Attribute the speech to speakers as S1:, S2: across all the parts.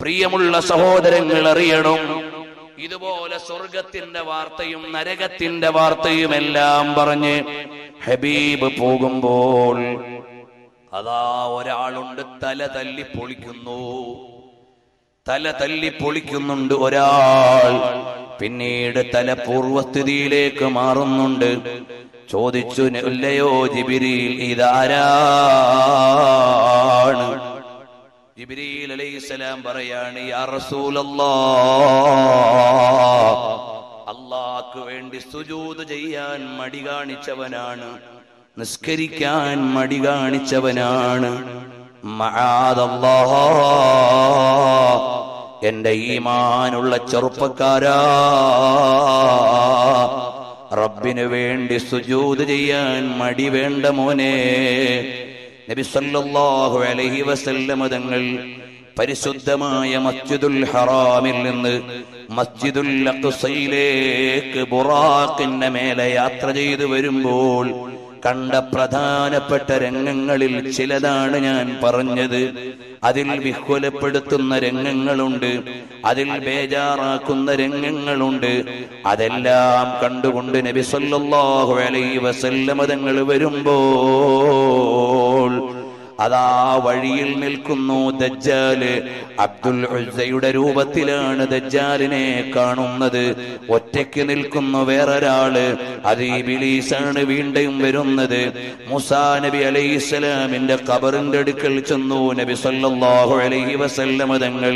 S1: പ്രിയമുള്ള സഹോദരങ്ങൾ അറിയണം, ഇതുപോലെ സ്വർഗത്തിന്റെ വാർത്തയും നരകത്തിന്റെ വാർത്തയുമെല്ലാം പറഞ്ഞ് ഹബീബ് പോകുമ്പോൾ അതാ ഒരാളുണ്ട് തല തല്ലി പൊളിക്കുന്നുണ്ട് ഒരാൾ. പിന്നീട് തല പൂർവസ്ഥിതിയിലേക്ക് മാറുന്നുണ്ട്. ചോദിച്ചു, ഇല്ലയോ ജിബ്രീൽ, ഇതാരാണ്? ജിബ്രീൽ അലൈഹിസ്സലാം പറയാണ്, യാ റസൂലല്ലാഹ്, അല്ലാഹുവിന് വേണ്ടി സുജൂദ് ചെയ്യാൻ മടി കാണിച്ചവനാണ്, നിസ്കരിക്കാൻ മടി കാണിച്ചവനാണ്. മഅദല്ലാഹ്, എന്റെ ഈമാനുള്ള ചെറുപ്പക്കാരാ, റബ്ബിന് വേണ്ടി സുജൂദ് ചെയ്യാൻ മടി വേണ്ട മോനെ. നബി സല്ലല്ലാഹു അലൈഹി വസല്ലം തങ്ങൾ പരിശുദ്ധമായ മസ്ജിദുൽ ഹറാമിൽ നിന്ന് മസ്ജിദുൽ അഖ്സയിലേക്ക് ബുറാഖിന്റെ മേലെ യാത്ര ചെയ്തു വരുമ്പോൾ കണ്ട പ്രധാനപ്പെട്ട രംഗങ്ങളിൽ ചിലതാണ് ഞാൻ പറഞ്ഞത്. അതിൽ വിഹ്വലപ്പെടുത്തുന്ന രംഗങ്ങളുണ്ട്, അതിൽ ബേജാറാക്കുന്ന രംഗങ്ങളുണ്ട്. അതെല്ലാം കണ്ടുകൊണ്ട് നബി സല്ലല്ലാഹു അലൈഹി വസല്ലം തങ്ങൾ വരുമ്പോൾ അതാ വഴിയിൽ നിൽക്കുന്നു ദജ്ജാല്. അബ്ദുൽ ഉസ്സയുടെ രൂപത്തിലാണ് ദജ്ജാലിനെ കാണുന്നത്. ഒറ്റയ്ക്ക് നിൽക്കുന്നു വേറൊരാള്, അത് ഇബ്ലീസാണ് വീണ്ടും വരുന്നത്. മൂസാ നബി അലൈഹിസ്സലാമിന്റെ ഖബറിന്റെ അടുക്കൽ ചെന്നു നബി സല്ലല്ലാഹു അലൈഹി വസല്ലം തങ്ങൾ.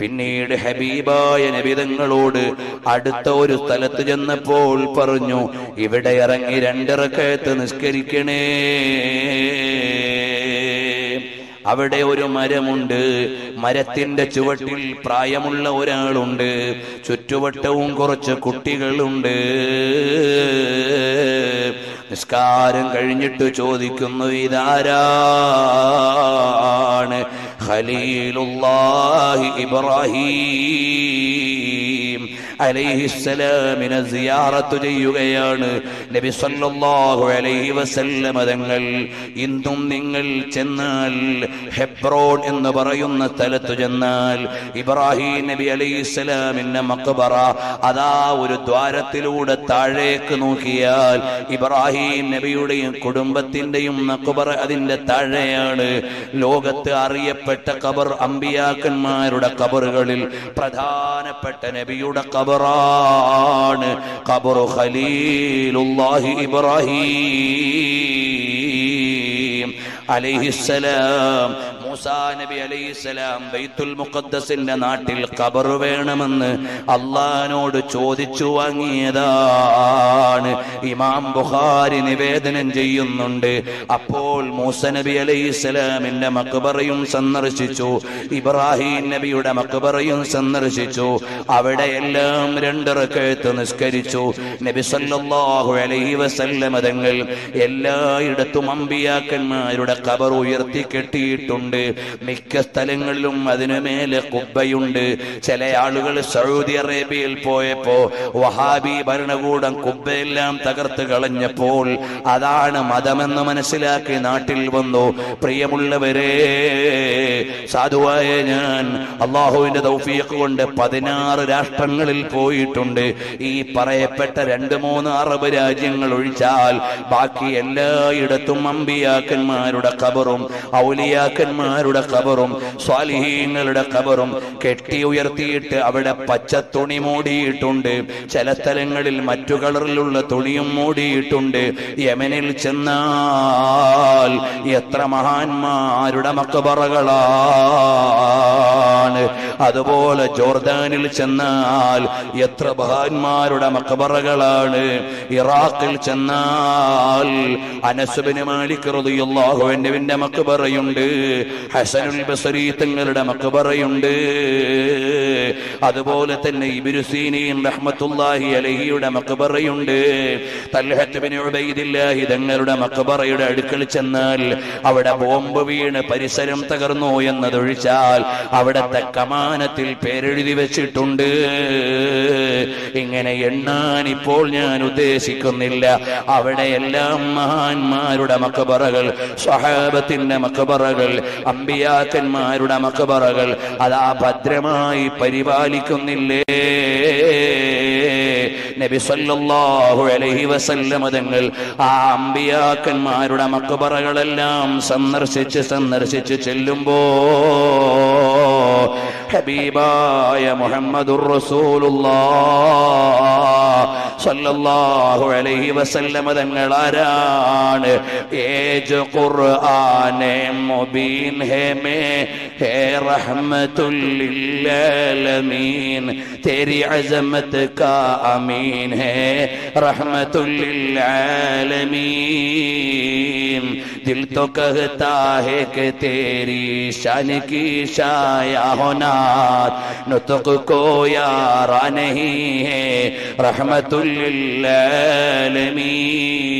S1: പിന്നീട് ഹബീബായ നബി തങ്ങളോട് അടുത്ത ഒരു സ്ഥലത്ത് ചെന്നപ്പോൾ പറഞ്ഞു, ഇവിടെ ഇറങ്ങി 2 റക്അത്ത് നിസ്കരിക്കണേ. അവിടെ ഒരു മരമുണ്ട്, മരത്തിന്റെ ചുവട്ടിൽ പ്രായമുള്ള ഒരാളുണ്ട്, ചുറ്റുവട്ടവും കുറച്ച് കുട്ടികളുണ്ട്. നിസ്കാരം കഴിഞ്ഞിട്ട് ചോദിക്കുന്നു, ഇതാരാണ്? ഖലീലുല്ലാഹി ഇബ്രാഹീം അലൈഹിസ്സലാമിനെ സിയാറത്ത് ചെയ്യുകയാണ് നബി സല്ലല്ലാഹു അലൈഹി വസല്ലം തങ്ങൾ. ഇന്നും നിങ്ങൾ ചെന്നാൽ, ഹെബ്രോൻ എന്ന് പറയുന്ന സ്ഥലത്ത് ചെന്നാൽ, ഇബ്രാഹിം നബി അലൈഹിസ്സലാമിന്റെ മഖ്ബറ അതാ ഒരു ദ്വാരത്തിലൂടെ താഴേക്ക് നോക്കിയാൽ ഇബ്രാഹിം നബിയുടെയും കുടുംബത്തിന്റെയും മഖ്ബറ അതിന്റെ താഴെയാണ്. ലോകത്ത് അറിയപ്പെട്ട ഖബർ അമ്പിയാക്കന്മാരുടെ ഖബറുകളിൽ പ്രധാനപ്പെട്ട നബിയുടെ ഖബറാണ് ഖബറു ഖലീലുല്ലാഹി ഇബ്രാഹീം അലൈഹിസ്സലാം. മൂസാ നബി അലൈഹിസ്സലാം ബൈത്തുൽ മുഖദ്ദസിന്റെ നാട്ടിൽ ഖബർ വേണമെന്ന് അല്ലാഹുവിനോട് ചോദിച്ചു വാങ്ങിയതാണ്. ഇമാം ബുഖാരി നിവേദനം ചെയ്യുന്നുണ്ട്. അപ്പോൾ മൂസ നബി അലൈഹിസ്സലാമിന്റെ മഖ്ബറയും സന്ദർശിച്ചു, ഇബ്രാഹിം നബിയുടെ മഖ്ബറയും സന്ദർശിച്ചു. അവിടെയെല്ലാം 2 റക്അത്ത് നിസ്കരിച്ചു. നബി സല്ലല്ലാഹു അലൈഹി വസല്ലം തങ്ങൾ എല്ലായിടത്തും അമ്പിയാക്കന്മാരുടെ ഖബർ ഉയർത്തി കെട്ടിയിട്ടുണ്ട്. മിക്ക സ്ഥലങ്ങളിലും അതിനു മേലെ കുബ്ബയുണ്ട്. ചില ആളുകൾ സൗദി അറേബ്യയിൽ പോയപ്പോ വഹാബി ഭരണകൂടം കുബ്ബയെല്ലാം തകർത്ത് കളഞ്ഞപ്പോൾ അതാണ് മതമെന്ന് മനസ്സിലാക്കി നാട്ടിൽ വന്നു. പ്രിയമുള്ളവരെ, സാധുവായ ഞാൻ അള്ളാഹുവിന്റെ തൗഫീഖ് കൊണ്ട് 16 രാഷ്ട്രങ്ങളിൽ പോയിട്ടുണ്ട്. ഈ പറയപ്പെട്ട 2-3 അറബ് രാജ്യങ്ങൾ ഒഴിച്ചാൽ ബാക്കി എല്ലായിടത്തും അമ്പിയാക്കന്മാരുടെ ഖബറും ഔലിയാക്കന്മാരുടെ ഖബറും സ്വാലിഹീങ്ങളുടെ ഖബറും കെട്ടി ഉയർത്തിയിട്ട് അവിടെ പച്ച തുണി മൂടിയിട്ടുണ്ട്. ചില സ്ഥലങ്ങളിൽ മറ്റു കളറിലുള്ള തുണിയും മൂടിയിട്ടുണ്ട്. യമനിൽ ചെന്നാൽ എത്ര മഹാന്മാരുടെ മഖബറകളാണ്. അതുപോലെ ജോർദാനിൽ ചെന്നാൽ എത്ര മഹാന്മാരുടെ മഖബറകളാണ്. ഇറാഖിൽ ചെന്നാൽ അനസ് ഇബ്നു മാലിക് റളിയല്ലാഹു അൻഹുവിന്റെ മഖബറയുണ്ട്. ഹസനുൽ ബസരി തങ്ങളുടെ മഖബറയുണ്ട്. അതുപോലെ തന്നെ ഇബ്നു സീനീൻ റഹ്മത്തുള്ളാഹി അലൈഹിയുടെ മഖബറയുണ്ട്. തൽഹത്ത് ഇബ്നു ഉബൈദില്ലാഹി തങ്ങളുടെ മഖബറയുടെ അടുക്കൽ ചെന്നാൽ അവിടെ ബോംബ് വീണ് പരിസരം തകർന്നു എന്നതൊഴിച്ചാൽ അവിടത്തെ കമാ വിമാനത്തിൽ പേരെഴുതി വെച്ചിട്ടുണ്ട്. ഇങ്ങനെ എണ്ണാൻ ഇപ്പോൾ ഞാൻ ഉദ്ദേശിക്കുന്നില്ല. അവിടെയെല്ലാം മഹാന്മാരുടെ മഖബറകൾ, സ്വഹാബത്തിന്റെ മഖബറകൾ, അമ്പിയാക്കന്മാരുടെ മഖബറകൾ അതാ ഭദ്രമായി പരിപാലിക്കുന്നില്ലേ? നബി സല്ലല്ലാഹു അലൈഹി വസല്ലം തങ്ങൾ ആ അമ്പിയാക്കന്മാരുടെ മഖബറകളെല്ലാം സന്ദർശിച്ച് ചെല്ലുമ്പോ ഹബീബായ മുഹമ്മദുർ റസൂലുള്ളാഹ് സല്ലല്ലാഹു അലൈഹി വസല്ലം തങ്ങൾ ആരാണ്? ഏജ് ഖുർആനെ മുബീൻ ഹേ മേ ഹേ റഹ്മത്തുൽ ലിൽ ആലമീൻ तेरी अज़मत का अमीन है रहमतुल लिल आलमीन दिल तो कहता है कि तेरी शान की शाया होना नुतक को यारा नहीं है रहमतुल लिल आलमीन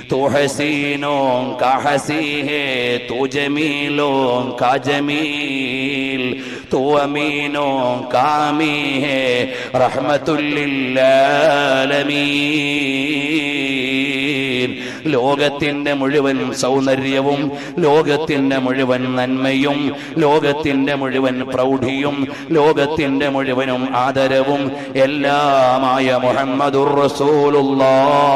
S1: तू हसीनों का हसी है तू जमीलों का जमील तू अमीनों का अमी है रहमतुल लिल आलमीन ലോകത്തിന്റെ മുഴുവൻ സൗന്ദര്യവും ലോകത്തിന്റെ മുഴുവൻ നന്മയും ലോകത്തിന്റെ മുഴുവൻ പ്രൗഢിയും ലോകത്തിന്റെ മുഴുവനും ആദരവും എല്ലാമായ മുഹമ്മദുർ റസൂലുള്ളാഹ്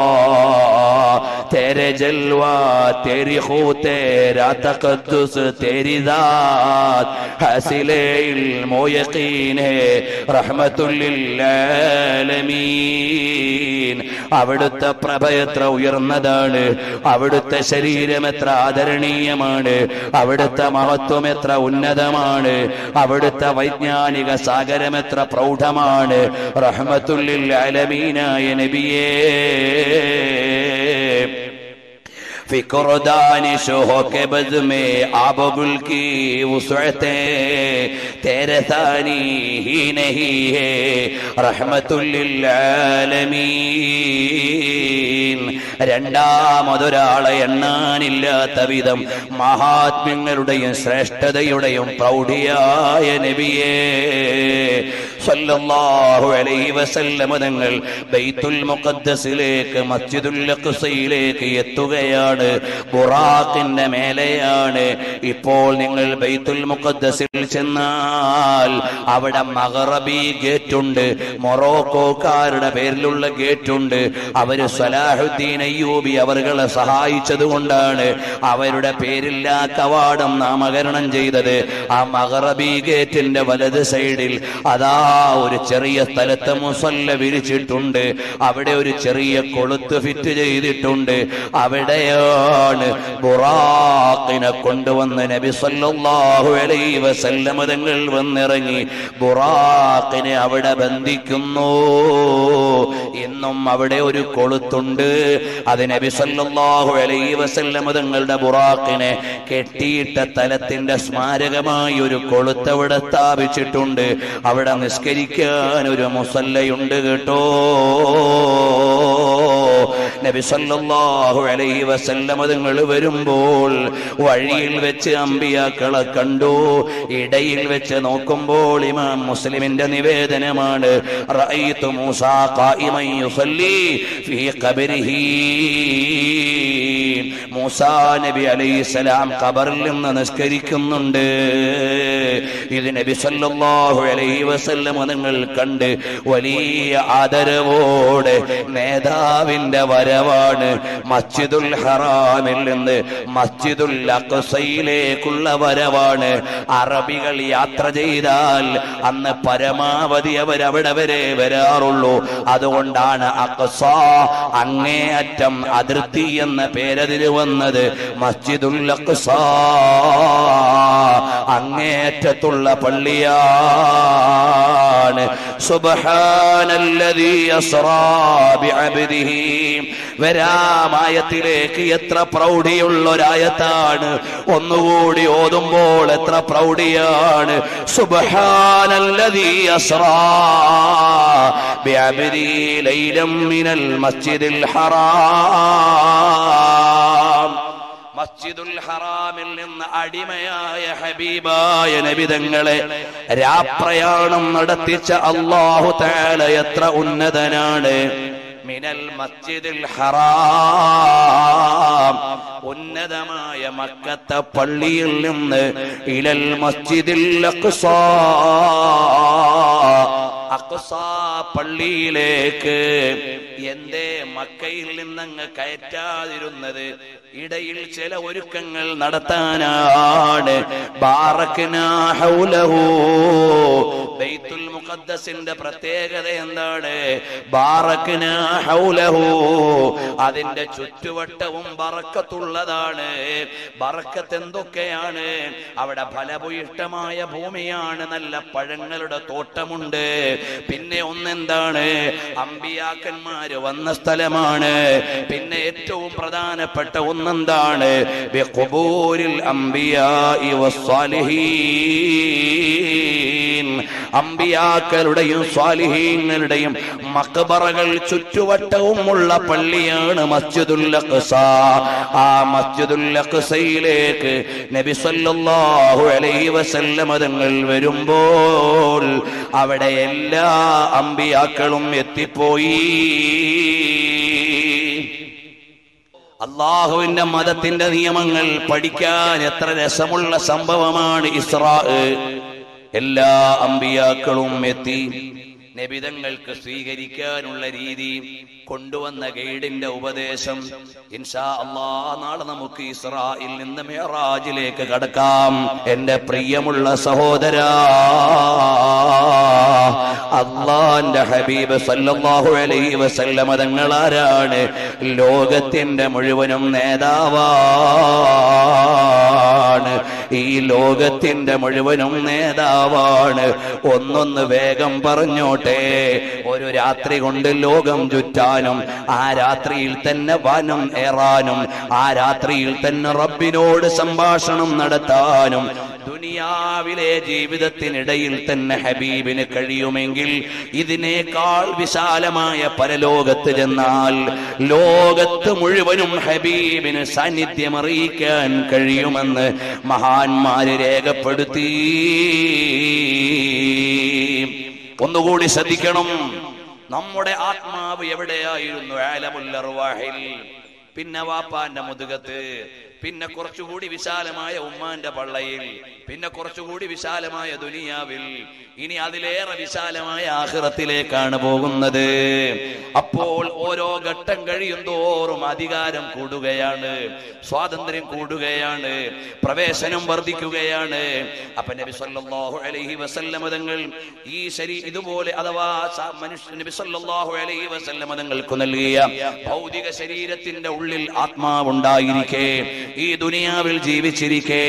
S1: तेरे जलवा तेरी खू तेरा तक़द्दुस तेरी ज़ात हासिले इल्म व यक़ीन है रहमतुल लिल आलमीन അവിടുത്തെ പ്രഭ എത്ര ഉയർന്നതാണ്, അവിടുത്തെ ശരീരം എത്ര ആദരണീയമാണ്, അവിടുത്തെ മഹത്വം എത്ര ഉന്നതമാണ്, അവിടുത്തെ വൈജ്ഞാനിക സാഗരം എത്ര പ്രൗഢമാണ്. റഹ്മത്തുൽ ലിൽ ആലമീനായ നബിയേ फिक्र दानिश हो के बज़ में आबो गुल की वुसअते तेरे सानी ही नहीं है रहमतुल लिल आलमीन. രണ്ടാമതൊരാളെ എണ്ണാനില്ലാത്ത വിധം മഹാത്മ്യങ്ങളുടെയും ശ്രേഷ്ഠതയുടെയും പ്രൗഢിയായ നബിയേ സല്ലല്ലാഹു അലൈഹി വസല്ലം തങ്ങൾ ബൈത്തുൽ മുഖദ്ദസിലേക്ക് മസ്ജിദുൽ അഖ്സയിലേക്ക് എത്തുകയാണ്. ബുറാഖിന്റെ മേലെയാണ്. ഇപ്പോൾ നിങ്ങൾ ബൈത്തുൽ മുഖദ്ദസിൽ ചെന്നാൽ അവിടെ മഗ്റബി ഗേറ്റ് ഉണ്ട്, മൊറോക്കോക്കാരുടെ പേരിലുള്ള ഗേറ്റ് ഉണ്ട്. അവര് സലാഹുദ്ദീൻ അയ്യൂബി അവർകളെ സഹായിച്ചത് കൊണ്ടാണ് അവരുടെ പേരിൽ ആ കവാടം നാമകരണം ചെയ്തത്. ആ മഗ്റബി ഗേറ്റിന്റെ വലത് സൈഡിൽ അതാ ഒരു ചെറിയ സ്ഥലത്ത് മുസല്ല വിരിച്ചിട്ടുണ്ട്. അവിടെ ഒരു ചെറിയ കൊളുത്ത് ഫിറ്റ് ചെയ്തിട്ടുണ്ട്. അവിടെയാണ് ബുറാഖിനെ കൊണ്ടുവന്ന് നബി സല്ലല്ലാഹു അലൈഹി വസല്ലം തങ്ങൾ വന്നിറങ്ങി ബുറാഖിനെ അവിടെ ബന്ധിക്കുന്നു. ഇന്നും അവിടെ ഒരു കൊളുത്തുണ്ട്. അത് നബി സല്ലല്ലാഹു അലൈഹി വസല്ലം തങ്ങളുടെ ബുറാഖിനെ കെട്ടിയിട്ട തലത്തിന്റെ സ്മാരകമായി ഒരു കൊളുത്ത് അവിടെ സ്ഥാപിച്ചിട്ടുണ്ട്. അവിടെ നിസ്കരിക്കാൻ ഒരു മുസല്ലയുണ്ട് കേട്ടോ. നബി സല്ലല്ലാഹു അലൈഹി വസല്ലം തങ്ങൾ വരുമ്പോൾ വഴിയിൽ വെച്ച് അമ്പിയാക്കളെ കണ്ടു. ഇടയിൽ വെച്ച് നോക്കുമ്പോൾ ഇമാം മുസ്ലിമിന്റെ നിവേദനമാണ് റഅയ്തു മൂസാ ഖായിമൻ യുസല്ലി ഫീ ഖബരിഹി. മൂസാ നബി അലൈഹിസ്സലാം ഖബറിൽ നിന്ന് നിസ്കരിക്കുന്നുണ്ട്. ഇത് നബി സല്ലല്ലാഹു അലൈഹി വസല്ലം തങ്ങൾ കണ്ട് വലിയ ആദരവോടെ നേതാവിന്റെ വരവാണ്. മസ്ജിദുൽ ഹറാമിൽ നിന്ന് മസ്ജിദുൽ അഖ്സയിലേക്കുള്ള വരവാണ്. അറബികൾ യാത്ര ചെയ്താൽ അന്ന് പരമാവധി അവരവിടെ വരെ വരാറുള്ളൂ. അതുകൊണ്ടാണ് അഖ്സ അങ്ങേയറ്റം അതിർത്തി എന്ന പേരതിന് വന്നത്. മസ്ജിദുൽ അഖ്സ അങ്ങേയറ്റത്തുള്ള പള്ളിയാണ്. സുബ്ഹാനല്ലദീ അസ്റാ ബിഅബ്ദിഹി. വരാമായത്തിലേക്ക് എത്ര പ്രൗഢിയുള്ള ഒരായത്താണ്. ഒന്നുകൂടി ഓതുമ്പോൾ എത്ര പ്രൗഢിയാണ്. സുബ്ഹാനല്ലദീ അസ്റാ ബിഅബ്ദിഹി ലൈലം മിനൽ മസ്ജിദിൽ ഹറാം. മസ്ജിദുൽ ഹറാമിൽ നിന്ന് അടിമയായ ഹബീബായ നബി തങ്ങളെ രാപ്രയാണം നടത്തിച്ച അല്ലാഹു തആല എത്ര ഉന്നതനാണ്. മിനൽ മസ്ജിദിൽ ഹറാം, ഉന്നതമായ മക്കത്തെ പള്ളിയിൽ നിന്ന് ഇലൽ മസ്ജിദിൽ അഖ്സാ, അഖ്സാ പള്ളിയിലേക്ക്. എന്തേ മക്കയിൽ നിന്നങ്ങ് കയറ്റാതിരുന്നത്? ഇടയിൽ ചില ഒരുക്കങ്ങൾ നടത്താനാണ്. ബാറക്നാ ഹൗലഹു, ബൈത്തുൽ മുഖദ്ദസിന്റെ പ്രത്യേകത എന്താണ്? ബാറക്നാ ഹൗലഹു, അതിന്റെ ചുറ്റുവട്ടവും ബറക്കത്തുള്ളതാണ്. ബറക്കത്ത് എന്തൊക്കെയാണ്? അവിടെ ഫലഭൂയിഷ്ടമായ ഭൂമിയാണ്, നല്ല പഴങ്ങളുടെ തോട്ടമുണ്ട്. പിന്നെ ഒന്നെന്താണ്? അമ്പിയാക്കന്മാര് വന്ന സ്ഥലമാണ്. പിന്നെ ഏറ്റവും പ്രധാനപ്പെട്ട ഒന്നെന്താണ്? ബിഖുബൂരിൽ അംബിയാഇ വസ്സാലിഹീൻ, അമ്പിയാക്കളുടെയും സ്വാലിഹീങ്ങളുടെയും മഖ്ബറകൾ ചുറ്റുവട്ടവും ഉള്ള പള്ളിയാണ് മസ്ജിദുൽ അഖ്സാ. ആ മസ്ജിദുൽ അഖ്സയിലേക്ക് നബി സല്ലല്ലാഹു അലൈഹി വസല്ലം തങ്ങൾ വരുമ്പോൾ അവിടെ എല്ലാ അമ്പിയാക്കളും എത്തിപ്പോയി. അല്ലാഹുവിന്റെ മതത്തിന്റെ നിയമങ്ങൾ പഠിക്കാൻ എത്ര രസമുള്ള സംഭവമാണ് ഇസ്രാ. എല്ലാ അമ്പിയാക്കളും എത്തി. നബിതങ്ങൾക്ക് സ്വീകരിക്കാനുള്ള രീതി, കൊണ്ടുവന്ന ഗൈഡിന്റെ ഉപദേശം. ഇൻഷാ അല്ലാഹ് നാളെ നമുക്ക് ഇസ്രായിൽ നിന്ന് മിഅ്റാജിലേക്ക് കടക്കാം. എന്റെ പ്രിയമുള്ള സഹോദരാ, അല്ലാഹുവിന്റെ ഹബീബ് സല്ലല്ലാഹു അലൈഹി വസല്ലം തങ്ങൾ ആരാണ്? ലോകത്തിന്റെ മുഴുവനും നേതാവാണ്. ഈ ലോകത്തിന്റെ മുഴുവനും നേതാവാണ്. ഒന്നൊന്ന് വേഗം പറഞ്ഞോട്ടെ. ഒരു രാത്രി കൊണ്ട് ലോകം ചുറ്റാനും, ആ രാത്രിയിൽ തന്നെ വനം ഏറാനും, ആ രാത്രിയിൽ തന്നെ റബ്ബിനോട് സംഭാഷണം നടത്താനും ദുനിയാവിലെ ജീവിതത്തിനിടയിൽ തന്നെ ഹബീബിന് കഴിയുമെങ്കിൽ ഇതിനേക്കാൾ വിശാലമായ പരലോകത്ത് ചെന്നാൽ ലോകത്ത് മുഴുവനും ഹബീബിന് സാന്നിധ്യം അറിയിക്കാൻ കഴിയുമെന്ന് മഹാന്മാര് രേഖപ്പെടുത്തി. ഒന്നുകൂടി ശ്രദ്ധിക്കണം. നമ്മുടെ ആത്മാവ് എവിടെയായിരുന്നു? ആലമുൽ അർവാഹിൽ, പിന്നെ വാപ്പാന്റെ മുതുകത്ത്, പിന്നെ കുറച്ചുകൂടി വിശാലമായ ഉമ്മാന്റെ പള്ളയിൽ, പിന്നെ കുറച്ചുകൂടി വിശാലമായ ദുനിയാവിൽ, ഇനി അതിലേറെ വിശാലമായ ആഖിറത്തിലേക്കാണ് പോകുന്നത്. അപ്പോൾ ഓരോ ഘട്ടം കഴിയും തോറും അധികാരം കൂടുകയാണ്, സ്വാതന്ത്ര്യം കൂടുകയാണ്, പ്രവേശനം വർദ്ധിക്കുകയാണ്. അപ്പൊ നബി സല്ലല്ലാഹു അലൈഹി വസല്ലം തങ്ങൾ ഈ ഇതുപോലെ അഥവാ നബി സല്ലല്ലാഹു അലൈഹി വസല്ലം തങ്ങൾക്ക് നൽകിയ ഭൗതിക ശരീരത്തിന്റെ ഉള്ളിൽ ആത്മാവുണ്ടായിരിക്കെ, ഈ ദുനിയാവിൽ ജീവിച്ചിരിക്കെ,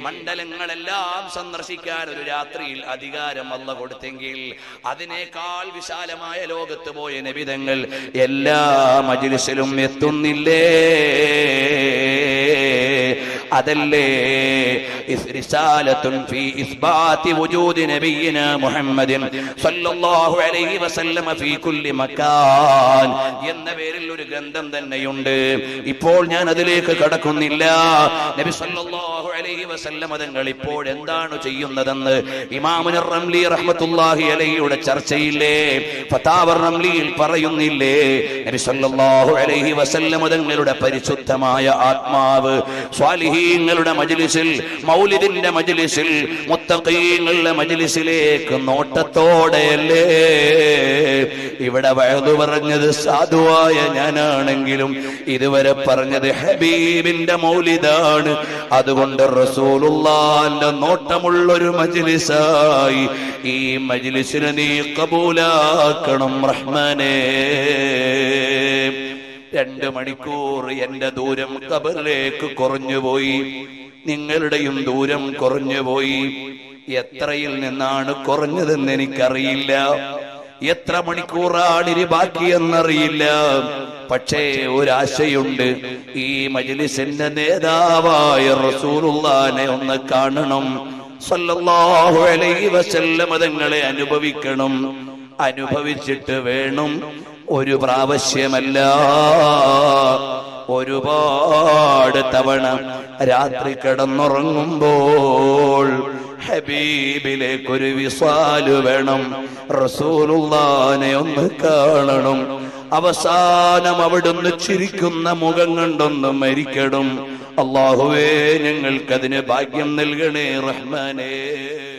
S1: മണ്ഡലങ്ങളെല്ലാം സന്ദർശിക്കാൻ ഒരു രാത്രിയിൽ അധികാരം അല്ലാഹു കൊടുത്തെങ്കിൽ അതിനേക്കാൾ വിശാലമായ ലോകത്ത് പോയ നബിതങ്ങൾ എല്ലാ മജ്ലിസിലും എത്തുന്നില്ലേ? അതല്ലേ റിസാലത്തുൻ ഫീ ഇസ്ബാതി വജൂദി നബിയിനാ മുഹമ്മദിൻ സല്ലല്ലാഹു അലൈഹി വസല്ലം ഫീ കുല്ലി മകാൻ എന്ന പേരിൽ ഒരു ഗ്രന്ഥം തന്നെയുണ്ട്. ഇപ്പോൾ ഞാൻ അതിലേക്ക് കടക്കുന്നില്ല. നബി സല്ലല്ലാഹു അലൈഹി വസല്ലം തങ്ങൾ ഇപ്പോൾ എന്താണ് ചെയ്യുന്നതെന്ന് ഇമാമുൻ റംലി റഹ്മത്തുള്ളാഹി അലൈഹിയുടെ ചർച്ചയില്ലേ, ഫതാവ റംലിയിൽ പറയുന്നില്ലേ? നബി സല്ലല്ലാഹു അലൈഹി വസല്ലം തങ്ങളുടെ പരിശുദ്ധമായ ആത്മാവ് സ്വാലിഹീങ്ങളുടെ മജ്ലിസിൽ, മൗലിദിന്റെ മജ്ലിസിൽ, മുത്തഖീങ്ങളുടെ മജ്ലിസിലേക്ക് നോട്ടത്തോടെയല്ലേ? ഇവിടെ വഅദ് പറഞ്ഞത് സാധുവായ ഞാനാണെങ്കിലും ഇതുവരെ പറഞ്ഞത് ഹബീബിന്റെ മൗലിദാണ്. അതുകൊണ്ട് റസൂലുള്ളാഹിന്റെ നോട്ടമുള്ളൊരു മജ്ലിസായി ഈ മജ്ലിസിനെ നീ കബൂലാക്കണം റഹ്മാനേ. 2 മണിക്കൂർ എന്റെ ദൂരം ഖബറിലേക്ക് കുറഞ്ഞുപോയി, നിങ്ങളുടെയും ദൂരം കുറഞ്ഞുപോയി. എത്രയിൽ നിന്നാണ് കുറഞ്ഞതെന്ന് എനിക്കറിയില്ല, എത്ര മണിക്കൂറാണ് ഇനി ബാക്കിയെന്നറിയില്ല. പക്ഷേ ഒരാശയുണ്ട്, ഈ മജ്ലിസിന്റെ നേതാവായ റസൂലുള്ളാഹിനെ ഒന്ന് കാണണം, സല്ലല്ലാഹു അലൈഹി വസല്ലം തങ്ങളെ അനുഭവിക്കണം. അനുഭവിച്ചിട്ട് വേണം, ഒരു പ്രാവശ്യമല്ല ഒരുപാട് തവണ രാത്രി കിടന്നുറങ്ങുമ്പോൾ ഹബീബിലേക്കൊരു വിസാല് വേണം, റസൂലുള്ളാനെ ഒന്ന് കാണണം, അവസാനം അവിടുന്ന് ചിരിക്കുന്ന മുഖം കണ്ടൊന്ന് മരിക്കണം. അല്ലാഹുവേ, ഞങ്ങൾക്കതിന് ഭാഗ്യം നൽകണേ റഹ്മാനേ.